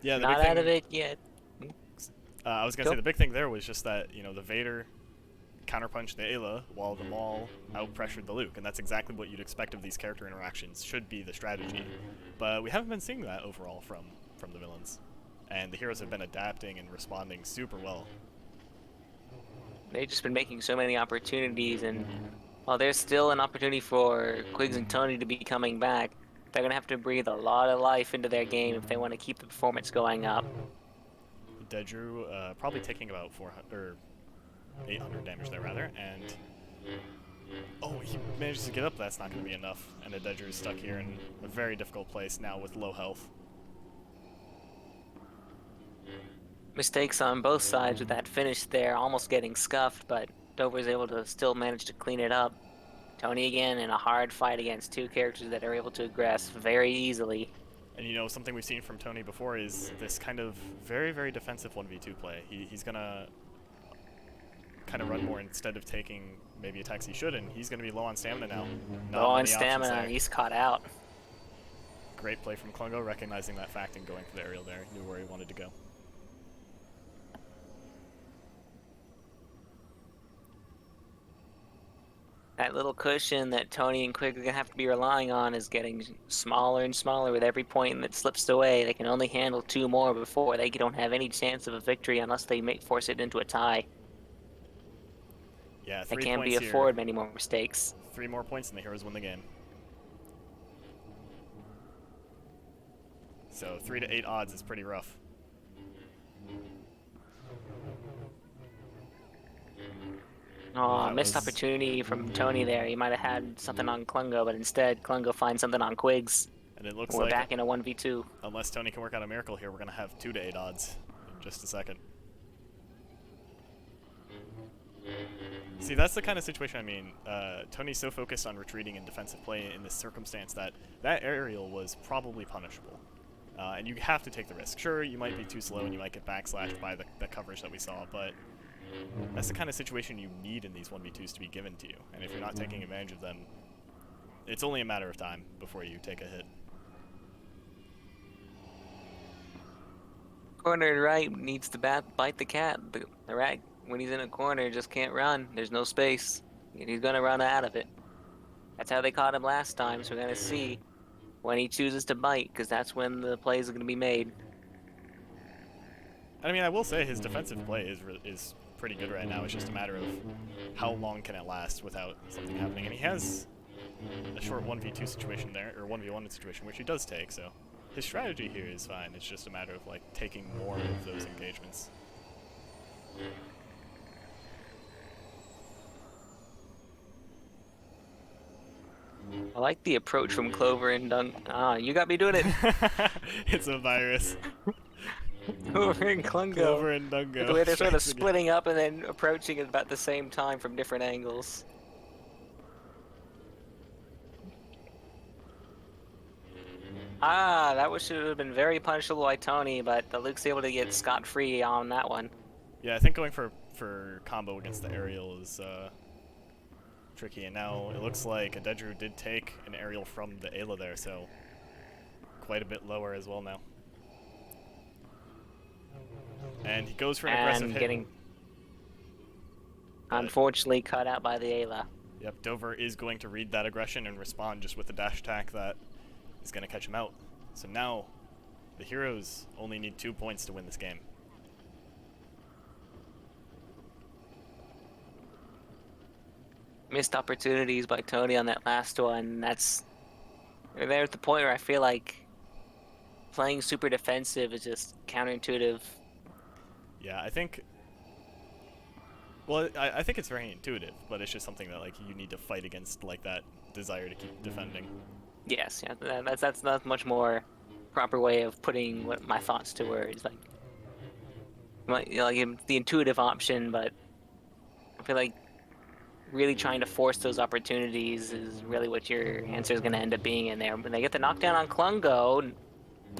Yeah, not out of it yet. I was gonna say the big thing there was just that, you know, the Vader counterpunched the Ayla while the Maul out-pressured the Luke, and that's exactly what you'd expect of these character interactions, should be the strategy. But we haven't been seeing that overall from the villains, and the heroes have been adapting and responding super well. They've just been making so many opportunities, and while there's still an opportunity for Quigz and Tony to be coming back, they're going to have to breathe a lot of life into their game if they want to keep the performance going up. Aededru probably taking about 400 or 800 damage there, rather, and oh, he manages to get up. That's not going to be enough, and Aededru is stuck here in a very difficult place now with low health. Mistakes on both sides with that finish there, almost getting scuffed, but Dover's able to still manage to clean it up. Tony again in a hard fight against two characters that are able to aggress very easily. And you know, something we've seen from Tony before is this kind of very, very defensive 1v2 play. He's gonna kind of run more instead of taking maybe attacks he should, and he's gonna be low on stamina now. Low on stamina, he's caught out. Great play from Klungo, recognizing that fact and going for the aerial there. Knew where he wanted to go. That little cushion that Tony and Quigz are going to have to be relying on is getting smaller and smaller with every point that slips away. They can only handle 2 more before they don't have any chance of a victory unless they force it into a tie. Yeah, 3 they points can't be here. afford many more mistakes. 3 more points and the Heroes win the game. So 3 to 8 odds is pretty rough. Oh, missed opportunity from Tony there. He might have had something on Klungo, but instead Klungo finds something on Quigz. And it looks we're like back in a 1v2. Unless Tony can work out a miracle here, we're going to have 2 to 8 odds in just a second. See, that's the kind of situation I mean. Tony's so focused on retreating and defensive play in this circumstance that that aerial was probably punishable. And you have to take the risk. Sure, you might be too slow and you might get backslashed by the coverage that we saw, but that's the kind of situation you need in these 1v2s to be given to you. And if you're not taking advantage of them, it's only a matter of time before you take a hit. Cornered right needs to bite the cat. The rat, when he's in a corner, just can't run. There's no space. He's going to run out of it. That's how they caught him last time, so we're going to see when he chooses to bite, because that's when the plays are going to be made. I mean, I will say his defensive play is pretty good right now. It's just a matter of how long can it last without something happening. And he has a short 1v2 situation there, or 1v1 situation, which he does take, so his strategy here is fine. It's just a matter of, like, taking more of those engagements. I like the approach from Clover and Dunk. Ah, you got me doing it. It's a virus. Clover and Klungo. Clover and Dungo. The way they're sort of splitting up and then approaching at about the same time from different angles. Ah, that should have been very punishable by Tony, but the Luke's able to get scot-free on that one. Yeah, I think going for combo against the aerial is tricky, and now it looks like Aededru did take an aerial from the Ayla there, so quite a bit lower as well now. And he goes for an aggressive hit. Getting unfortunately cut out by the Ayla. Yep, Dover is going to read that aggression and respond just with a dash attack that is going to catch him out. So now the Heroes only need 2 points to win this game. Missed opportunities by Tony on that last one. We're there at the point where I feel like playing super defensive is just counterintuitive. Yeah, I think. Well, I think it's very intuitive, but it's just something that like you need to fight against, like that desire to keep defending. Yes, yeah, that's not much more proper way of putting my thoughts to words. Like the intuitive option, but I feel like really trying to force those opportunities is really what your answer is going to end up being in there. When they get the knockdown on Klungo,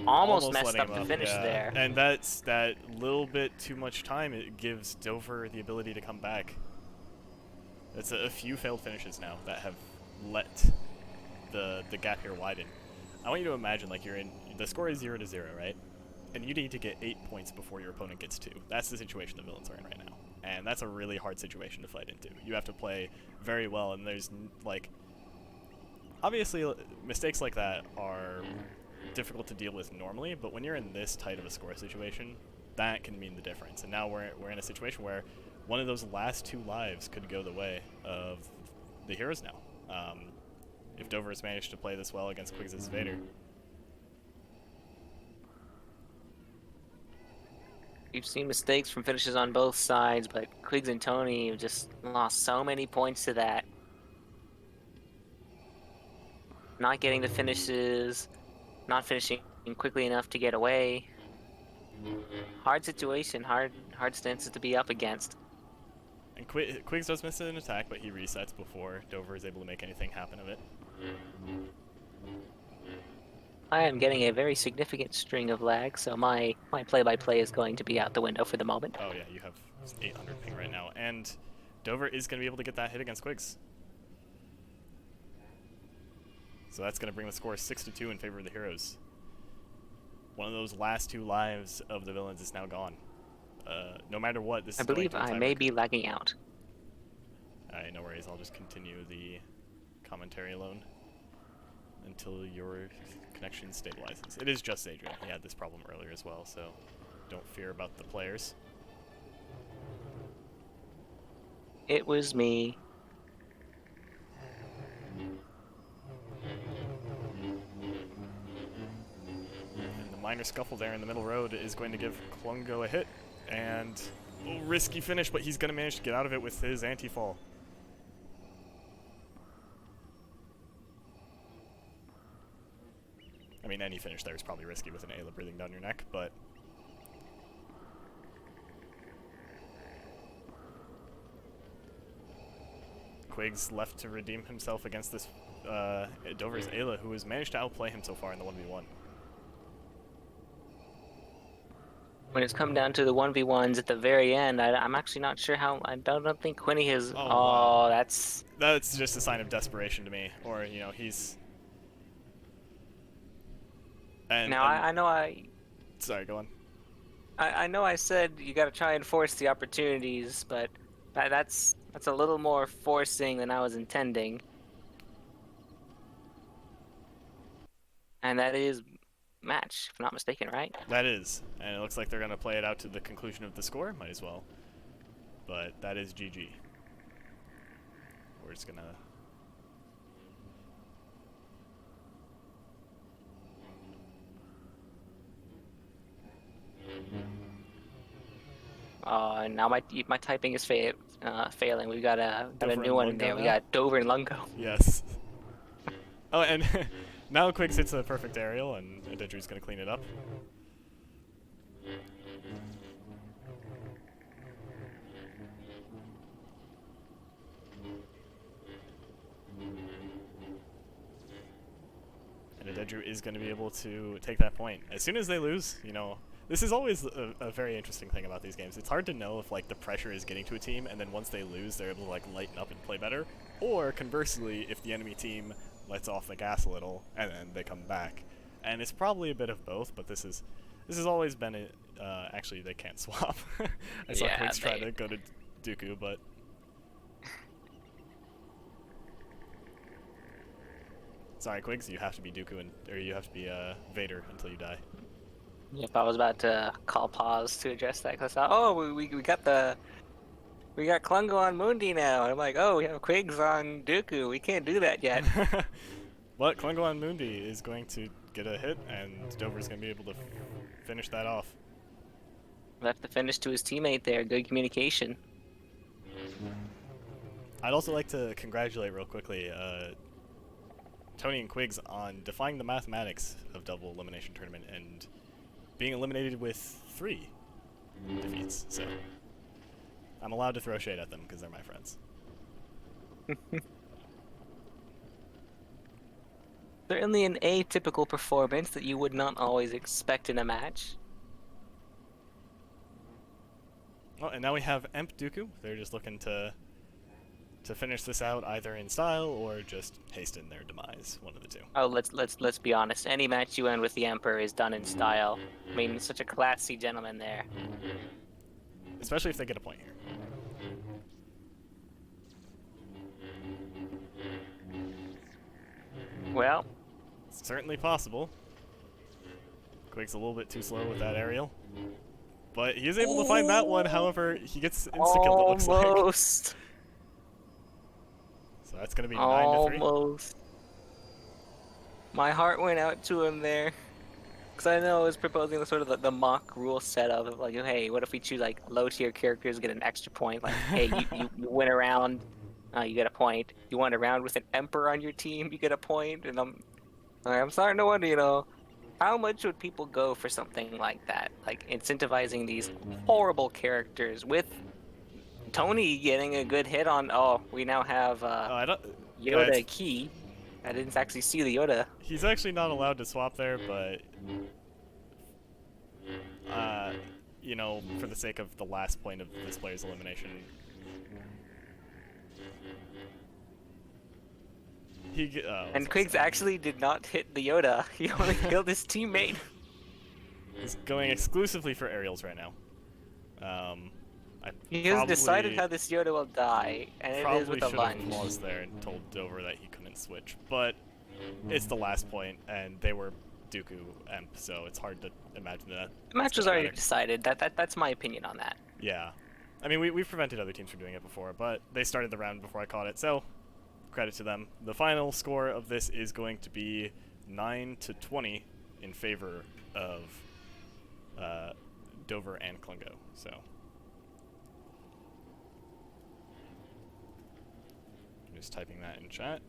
almost messed up the finish there. And that's that little bit too much time. It gives Dover the ability to come back. It's a few failed finishes now that have let the gap here widen. I want you to imagine like the score is 0-0, right? And you need to get 8 points before your opponent gets 2. That's the situation the villains are in right now. And that's a really hard situation to fight into. You have to play very well, and there's, like, obviously mistakes like that are difficult to deal with normally, but when you're in this tight of a score situation, that can mean the difference. And now we're in a situation where one of those last 2 lives could go the way of the Heroes now. If Dover has managed to play this well against Quigz' Vader. We've seen mistakes from finishes on both sides, but Quigz and Tony have just lost so many points to that. Not getting the finishes, not finishing quickly enough to get away. Hard situation, hard stances to be up against. And Quigz does miss an attack, but he resets before Dover is able to make anything happen of it. I am getting a very significant string of lag, so my play-by-play is going to be out the window for the moment. Oh yeah, you have 800 ping right now, and Dover is going to be able to get that hit against Quigz. So that's going to bring the score 6-2 in favor of the heroes. One of those last 2 lives of the villains is now gone. No matter what, this I is going believe to a I may tiebreaker. be lagging out. Alright, no worries. I'll just continue the commentary alone until your connection stabilizes. It is just Xadrian. He had this problem earlier as well, so don't fear about the players. It was me. And the minor scuffle there in the middle road is going to give Klungo a hit, and risky finish, but he's going to manage to get out of it with his anti-fall. I mean, any finish there is probably risky with an Ayla breathing down your neck, but Quigz left to redeem himself against this Dover's Ayla, who has managed to outplay him so far in the 1v1. When it's come down to the 1v1s at the very end, I'm actually not sure how. I don't think Quinny has. Oh, Oh, wow. that's just a sign of desperation to me, or you know, he's. now I know Sorry, go on. I know I said you got to try and force the opportunities, but that's a little more forcing than I was intending. And that is match, if I'm not mistaken, right? That is, and it looks like they're going to play it out to the conclusion of the score. Might as well. But that is GG. We're just going to... Now my typing is failing. We got a new one in there. We got Dover-Klungo. Yes. Oh, and now Quigz hits a perfect aerial, and Aededru's going to clean it up. And Aededru is going to be able to take that point. As soon as they lose, you know, this is always a very interesting thing about these games. It's hard to know if like the pressure is getting to a team, and then once they lose, they're able to like lighten up and play better. Or conversely, if the enemy team lets off the gas a little, and then they come back. And it's probably a bit of both, but this has always been actually they can't swap. I saw Quigz try to go to Dooku, but sorry, Quigz, you have to be Dooku or you have to be Vader until you die. Yep, I was about to call pause to address that because I thought, oh, we got Klungo on Mundi now. And I'm like, oh, we have Quigz on Dooku. We can't do that yet. But Klungo on Mundi is going to get a hit, and Dover's going to be able to finish that off. Left the finish to his teammate there. Good communication. I'd also like to congratulate real quickly Tony and Quigz on defying the mathematics of double elimination tournament and being eliminated with 3 defeats. So I'm allowed to throw shade at them because they're my friends. Certainly an atypical performance that you would not always expect in a match. Well, and now we have Emp Dooku. They're just looking to finish this out either in style or just hasten their demise, one of the two. Oh, let's be honest. Any match you end with the Emperor is done in style. I mean, such a classy gentleman there. Especially if they get a point here. Well, it's certainly possible. Quig's a little bit too slow with that aerial. But he is able to find that one, however, he gets insta-killed, it looks like. Almost. So that's going to be 9-3. Almost. My heart went out to him there. Because I know I was proposing the sort of the mock rule setup of like, hey, what if we choose like low-tier characters get an extra point? Like, hey, you win a round, you get a point. You win a round with an Emperor on your team, you get a point. And I'm starting to wonder, you know, how much would people go for something like that? Like incentivizing these horrible characters with Tony getting a good hit on. Oh, we now have Yoda key. I didn't actually see the Yoda. He's actually not allowed to swap there, but uh, you know, for the sake of the last point of this player's elimination, And Quigz actually did not hit the Yoda. He only killed his teammate. He's going exclusively for aerials right now. He has decided how this Yoda will die, and it is with a lunge. Probably should have paused there and told Dover that he couldn't switch, but it's the last point, and they were Dooku Emp, so it's hard to imagine that. The match was already decided. That's my opinion on that. Yeah. I mean, we've prevented other teams from doing it before, but they started the round before I caught it, so credit to them. The final score of this is going to be 9-20 in favor of Dover and Klungo, so... Just typing that in chat.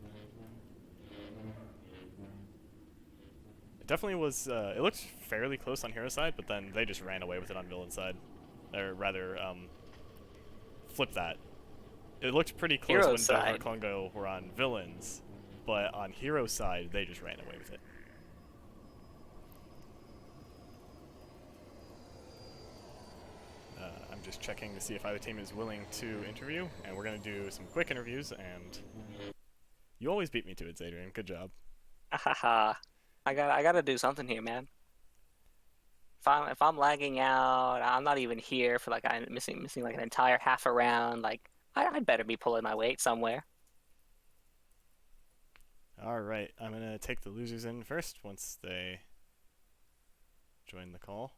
It definitely was, it looked fairly close on hero side, but then they just ran away with it on villain side. Or rather, flipped that. It looked pretty close Hero when side. Dover and Klungo were on villains, but on hero side, they just ran away with it. I'm just checking to see if either team is willing to interview, and we're going to do some quick interviews, and you always beat me to it, Xadrian. Good job. Haha. I gotta do something here, man. If I'm lagging out, I'm not even here for like I'm missing like an entire half a round. Like I'd better be pulling my weight somewhere. All right, I'm gonna take the losers in first once they join the call.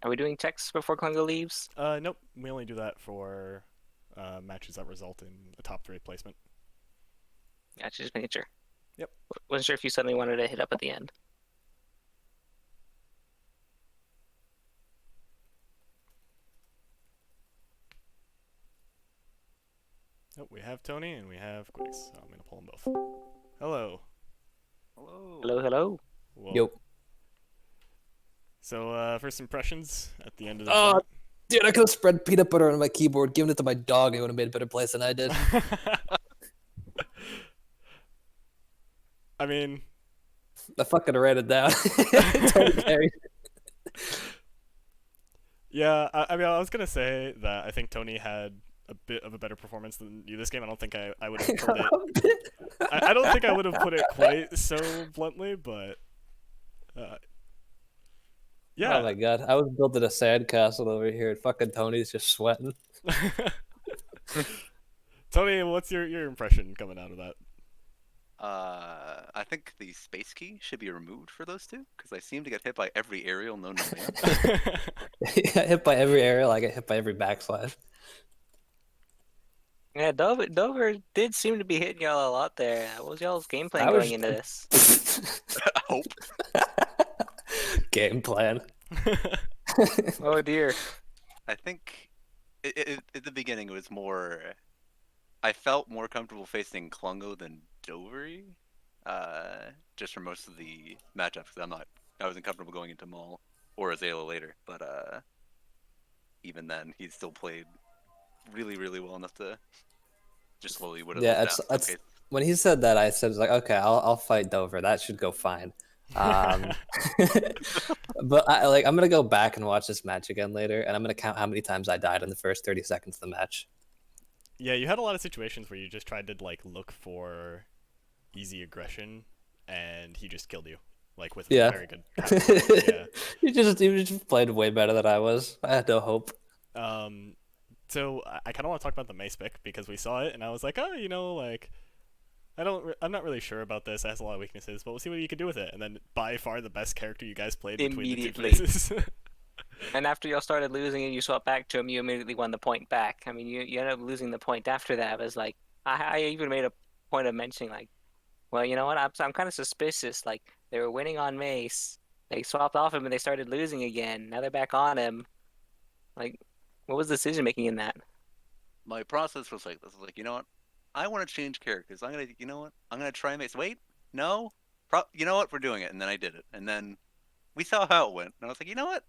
Are we doing checks before Klungo leaves? Nope. We only do that for matches that result in a top 3 placement. Gotcha, just making sure. Yep. Wasn't sure if you suddenly wanted to hit up at the end. Nope, we have Tony and we have Quigz, so I'm gonna pull them both. Hello. Hello. Hello, hello. Whoa. Yo. So, first impressions at the end of the Oh, dude, I could have spread peanut butter on my keyboard, given it to my dog, and it would have made a better place than I did. I mean... I fucking ran it down. Totally carried. Yeah, I mean, I was gonna say that I think Tony had a bit of a better performance than you this game. I don't think I would have put it... I don't think I would have put it quite so bluntly, but... yeah. Oh my god, I was building a sandcastle over here, and fucking Tony's just sweating. Tony, what's your impression coming out of that? I think the space key should be removed for those two, because I seem to get hit by every aerial known to man. I get hit by every aerial, I get hit by every backslash. Yeah, Dover did seem to be hitting y'all a lot there. What was y'all's game plan going into this? Hope. Game plan. Oh dear. I think at the beginning it was more... I felt more comfortable facing Klungo than Dovery, just for most of the matchups. Because I wasn't comfortable going into Maul or Azala later. But even then, he still played really, really well enough to just slowly whittle Yeah, it down. it's when he said that, I said like, okay, I'll fight Dover. That should go fine. But I'm gonna go back and watch this match again later, and I'm gonna count how many times I died in the first 30 seconds of the match. Yeah, you had a lot of situations where you just tried to like look for easy aggression, and he just killed you, like with a very good. Yeah. he just played way better than I was. I had no hope. So I kind of want to talk about the mace pick because we saw it, and I was like, oh, you know, like I'm not really sure about this. It has a lot of weaknesses, but we'll see what you can do with it. And then by far the best character you guys played between the two phases. And after y'all started losing and you swapped back to him, you immediately won the point back. I mean, you ended up losing the point after that. It was like, I even made a point of mentioning, like, well, you know what? I'm kind of suspicious. Like, they were winning on Mace. They swapped off him and they started losing again. Now they're back on him. Like, what was the decision making in that? My process was like this. I was like, you know what? I want to change characters. I'm gonna try Mace. Wait, no, you know what? We're doing it. And then I did it. And then we saw how it went. And I was like, you know what?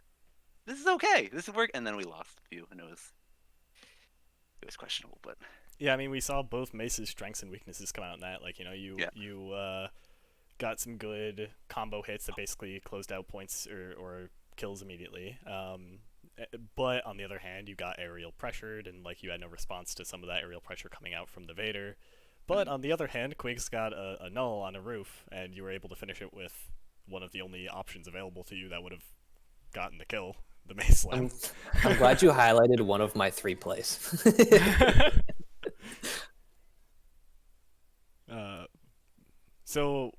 This is okay. This is work. And then we lost a few, and it was questionable. But Yeah, I mean, we saw both Mace's strengths and weaknesses come out in that. Like, Yeah. you got some good combo hits that basically closed out points or kills immediately. But on the other hand, you got aerial pressured, and like you had no response to some of that aerial pressure coming out from the Vader. But Mhm. on the other hand, Quigz got a null on a roof, and you were able to finish it with one of the only options available to you that would have gotten the kill, the Mace Slam. I'm glad you highlighted one of my 3 plays. So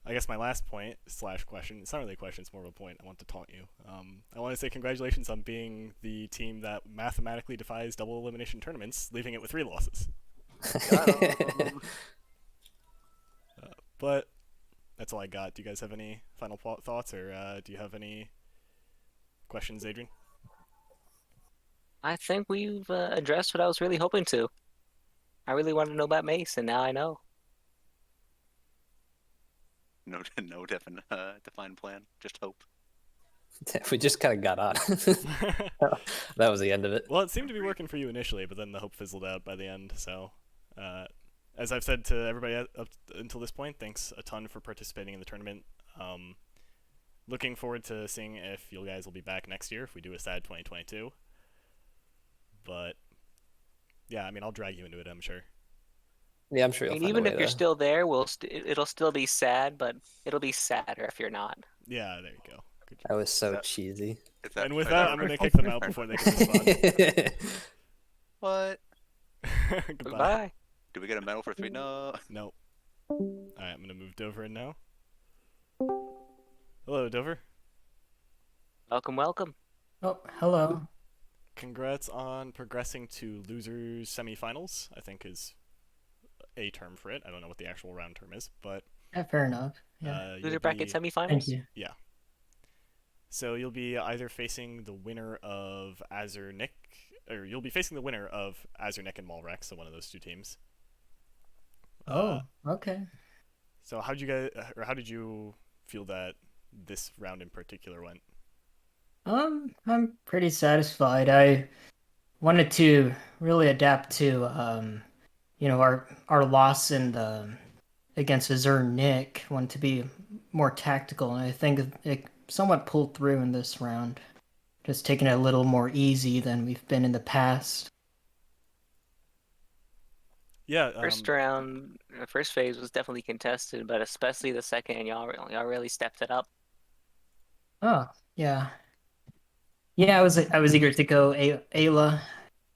I guess my last point / question, it's not really a question, it's more of a point I want to taunt you. I want to say congratulations on being the team that mathematically defies double elimination tournaments, leaving it with 3 losses. But that's all I got. Do you guys have any final thoughts, or do you have any questions, Adrian? I think we've addressed what I was really hoping to. I really wanted to know about Mace, and now I know. No defined plan. Just hope. We just kind of got on. That was the end of it. Well, it seemed to be working for you initially, but then the hope fizzled out by the end. So, as I've said to everybody up until this point, thanks a ton for participating in the tournament. Looking forward to seeing if you guys will be back next year if we do a SADD 2022. But yeah, I mean, I'll drag you into it, I'm sure. Yeah, I'm sure I you'll mean, find even a way if you're to... still there, it'll still be sad, but it'll be sadder if you're not. Yeah, there you go. Good job. That was so That- cheesy. Is that And with is that, that I'm going to right? kick them out before they can respond. What? Goodbye. Goodbye. Do we get a medal for 3? No. No. Alright, I'm going to move Dover in now. Hello, Dover. Welcome, welcome. Oh, hello. Congrats on progressing to losers semifinals, I think is a term for it. I don't know what the actual round term is, but Yeah, fair enough. Yeah. you'll Loser bracket be, semifinals. Thank you. so you'll be either facing the winner of Azurnik, or you'll be facing the winner of Azurnik and Malrex, so one of those 2 teams. Oh, okay. So how did you feel that this round in particular went? I'm pretty satisfied. I wanted to really adapt to our loss in the against Azure Nick. Wanted to be more tactical, and I think it somewhat pulled through in this round. Just taking it a little more easy than we've been in the past. Yeah, First round, first phase was definitely contested, but especially the second, y'all really stepped it up. Oh, yeah. Yeah, I was eager to go. Ayla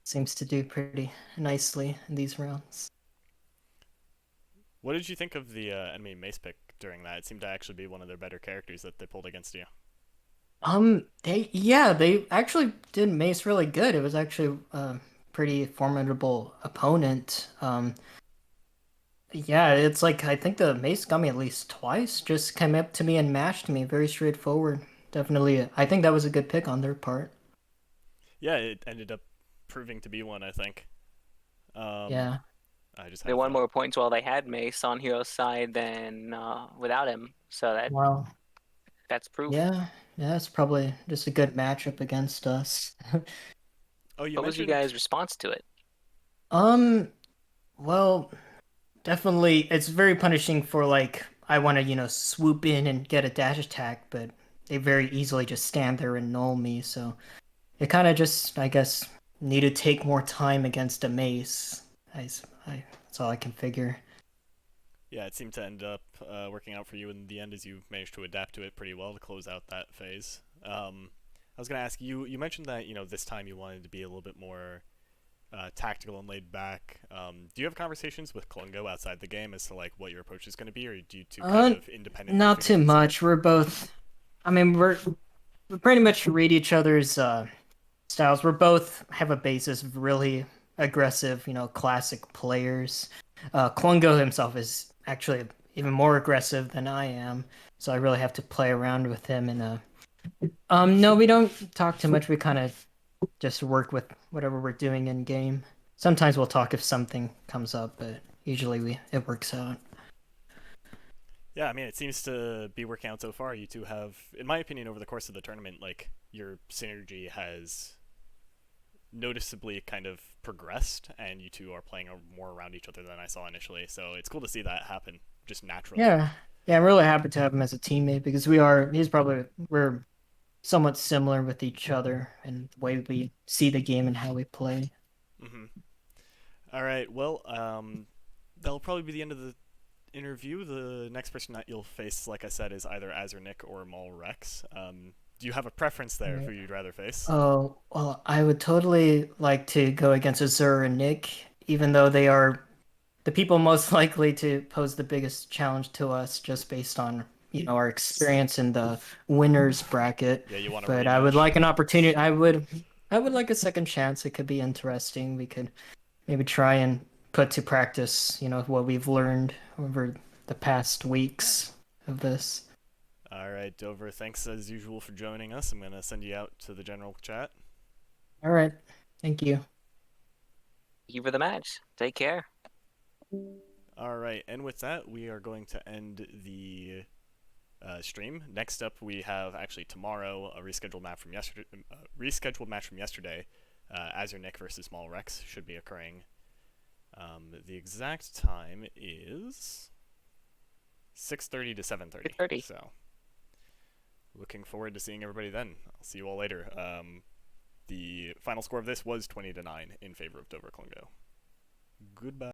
seems to do pretty nicely in these rounds. what did you think of the enemy Mace pick during that? It seemed to actually be one of their better characters that they pulled against you. They actually did Mace really good. It was actually a pretty formidable opponent. Yeah, it's like I think the Mace got me at least twice. Just came up to me and mashed me. Very straightforward. Definitely, I think that was a good pick on their part. Yeah, it ended up proving to be one, I think. Yeah. I just They have won more points while they had Mace on Hero's side than without him. So Well, that's proof. yeah, it's probably just a good matchup against us. Oh, you What was you mentioned. guys' response to it? Well, definitely, it's very punishing for like I want to, swoop in and get a dash attack, but they very easily just stand there and null me. So it kind of just, I guess, need to take more time against a mace. That's all I can figure. Yeah, it seemed to end up working out for you in the end as you managed to adapt to it pretty well to close out that phase. I was going to ask you. You mentioned that this time you wanted to be a little bit more tactical and laid back. Do you have conversations with Klungo outside the game as to like what your approach is going to be, or do you two kind of independently? Not too much. We're both. I mean, we pretty much read each other's styles. We're both have a basis of really aggressive, classic players. Klungo himself is actually even more aggressive than I am, so I really have to play around with him. And no, we don't talk too much. We kind of just work with whatever we're doing in game. Sometimes we'll talk if something comes up, but usually it works out. Yeah, I mean, it seems to be working out so far. You two have, in my opinion, over the course of the tournament, like your synergy has noticeably kind of progressed, and you two are playing more around each other than I saw initially. So it's cool to see that happen just naturally. Yeah, yeah, I'm really happy to have him as a teammate because we're somewhat similar with each other and the way we see the game and how we play. Mm-hmm. All right. Well, that'll probably be the end of the interview. The next person that you'll face, like I said, is either Azurnik or Maul Rex. Do you have a preference there Right. who you'd rather face? Oh, well, I would totally like to go against Azur and Nick, even though they are the people most likely to pose the biggest challenge to us just based on, our experience in the winners bracket. Yeah, you want a But I would rematch? like an opportunity. I would like a second chance. It could be interesting. We could maybe try and put to practice, what we've learned over the past weeks of this. All right, Dover. Thanks as usual for joining us. I'm gonna send you out to the general chat. All right. Thank you. Thank you for the match. Take care. All right, and with that, we are going to end the stream. Next up, we have actually tomorrow a rescheduled match from yesterday. Azurnik versus Small Rex should be occurring. The exact time is 6:30 to 7:30. 6:30. So, looking forward to seeing everybody then. I'll see you all later. The final score of this was 20-9 in favor of Dover-Klungo. Goodbye.